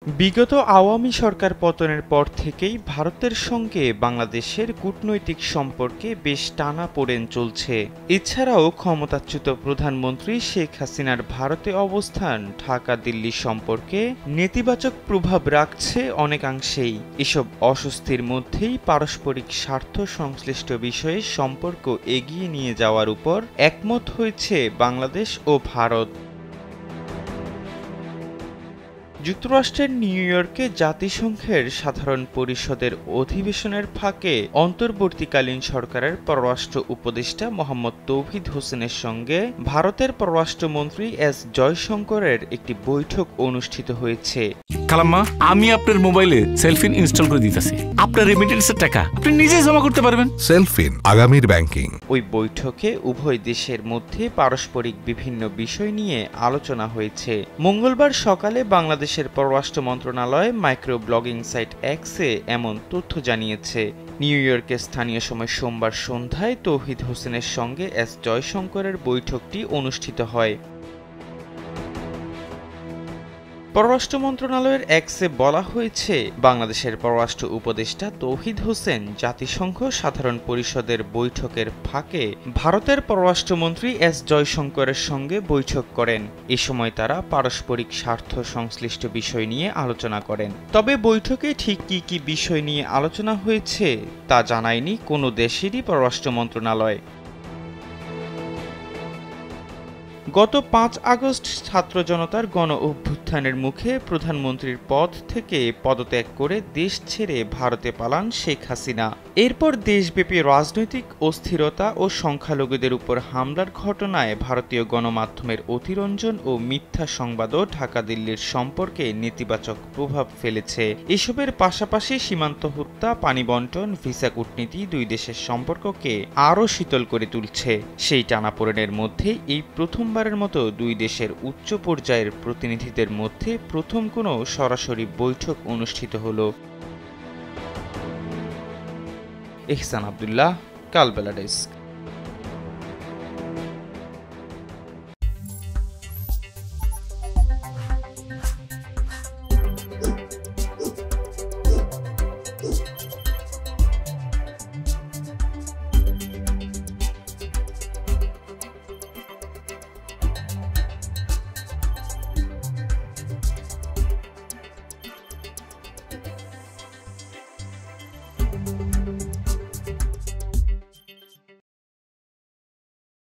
বিগত আওয়ামী সরকার পতনের পর থেকেই ভারতের সঙ্গে বাংলাদেশের কূটনৈতিক সম্পর্কে বেশ টানাপোড়েন চলছে। এছাড়াও ক্ষমতাচ্যুত প্রধানমন্ত্রী শেখ হাসিনার ভারতে অবস্থান ঢাকা দিল্লি সম্পর্কে নেতিবাচক প্রভাব রাখছে অনেকাংশেই। এসব অস্বস্তির মধ্যেই পারস্পরিক স্বার্থ সংশ্লিষ্ট বিষয়ে সম্পর্ক এগিয়ে নিয়ে যাওয়ার উপর একমত হয়েছে বাংলাদেশ ও ভারত। যুক্তরাষ্ট্রের নিউ ইয়র্কে জাতিসংঘের সাধারণ পরিষদের অধিবেশনের ফাঁকে অন্তর্বর্তীকালীন সরকারের পররাষ্ট্র উপদেষ্টা মোহাম্মদ তৌহিদ হোসেনের সঙ্গে ভারতের পররাষ্ট্রমন্ত্রী এস জয়শঙ্করের একটি বৈঠক অনুষ্ঠিত হয়েছে। খালাম্মা, আমি আপনার মোবাইলে সেলফিন ইনস্টল করে দিতেছি। আপনার রেমিটেন্সের টাকা আপনি নিজেই জমা করতে পারবেন। সেলফিন, আগামীর ব্যাংকিং। ওই বৈঠকে উভয় দেশের মধ্যে পারস্পরিক বিভিন্ন বিষয় নিয়ে আলোচনা হয়েছে। মঙ্গলবার সকালে বাংলাদেশের পররাষ্ট্র মন্ত্রণালয় মাইক্রো ব্লগিং সাইট এক্সে এমন তথ্য জানিয়েছে। নিউ ইয়র্কের স্থানীয় সময় সোমবার সন্ধ্যায় তৌহিদ হোসেনের সঙ্গে এস জয়শঙ্করের বৈঠকটি অনুষ্ঠিত হয়। পররাষ্ট্র মন্ত্রণালয়ের এক্সে বলা হয়েছে, বাংলাদেশের পররাষ্ট্র উপদেষ্টা তৌহিদ হোসেন জাতিসংঘ সাধারণ পরিষদের বৈঠকের ফাঁকে ভারতের পররাষ্ট্রমন্ত্রী এস জয়শঙ্করের সঙ্গে বৈঠক করেন। এ সময় তারা পারস্পরিক স্বার্থ সংশ্লিষ্ট বিষয় নিয়ে আলোচনা করেন। তবে বৈঠকে ঠিক কি কি বিষয় নিয়ে আলোচনা হয়েছে তা জানায়নি কোনো দেশেরই পররাষ্ট্র মন্ত্রণালয়। গত ৫ আগস্ট ছাত্র জনতার গণ অভ্যুত্থানের মুখে প্রধানমন্ত্রীর পদ থেকে পদত্যাগ করে দেশ ছেড়ে ভারতে পালান শেখ হাসিনা। এরপর দেশব্যাপী রাজনৈতিক অস্থিরতা ও সংখ্যালঘুদের উপর হামলার ঘটনায় ভারতীয় গণমাধ্যমের অতিরঞ্জন ও মিথ্যা সংবাদও ঢাকা দিল্লির সম্পর্কে নেতিবাচক প্রভাব ফেলেছে। এসবের পাশাপাশি সীমান্ত হত্যা, পানি বন্টন, ভিসা কূটনীতি দুই দেশের সম্পর্ককে আরও শীতল করে তুলছে। সেই টানাপোড়েনের মধ্যে এই প্রথমবারের মতো দুই দেশের উচ্চ পর্যায়ের প্রতিনিধিদের মধ্যে প্রথম কোনো সরাসরি বৈঠক অনুষ্ঠিত হলো। ইহসান আব্দুল্লাহ, কালবেলা ডেস্ক।